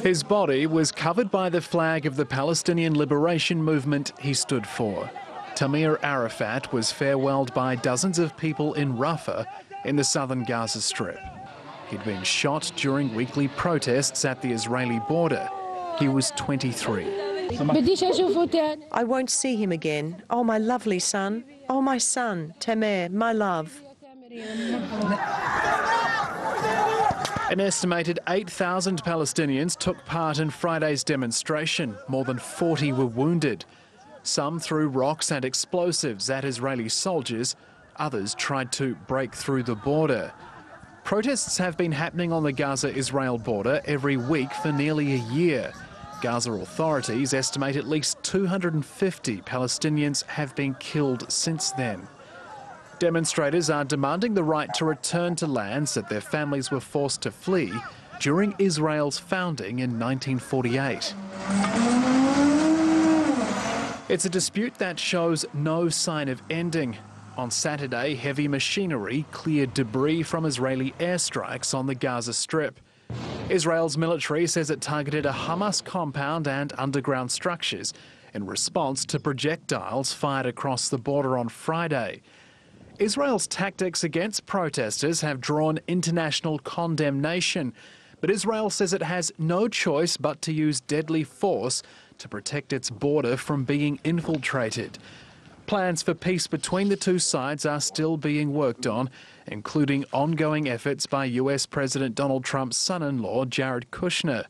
His body was covered by the flag of the Palestinian liberation movement he stood for. Tamir Arafat was farewelled by dozens of people in Rafah in the southern Gaza Strip. He'd been shot during weekly protests at the Israeli border. He was 23. I won't see him again. Oh, my lovely son. Oh, my son, Tamir, my love. An estimated 8,000 Palestinians took part in Friday's demonstration. More than 40 were wounded. Some threw rocks and explosives at Israeli soldiers. Others tried to break through the border. Protests have been happening on the Gaza-Israel border every week for nearly a year. Gaza authorities estimate at least 250 Palestinians have been killed since then. Demonstrators are demanding the right to return to lands that their families were forced to flee during Israel's founding in 1948. It's a dispute that shows no sign of ending. On Saturday, heavy machinery cleared debris from Israeli airstrikes on the Gaza Strip. Israel's military says it targeted a Hamas compound and underground structures in response to projectiles fired across the border on Friday. Israel's tactics against protesters have drawn international condemnation, but Israel says it has no choice but to use deadly force to protect its border from being infiltrated. Plans for peace between the two sides are still being worked on, including ongoing efforts by US President Donald Trump's son-in-law, Jared Kushner.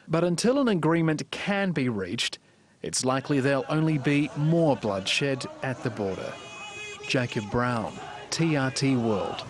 But until an agreement can be reached, it's likely there'll only be more bloodshed at the border. Jacob Brown, TRT World.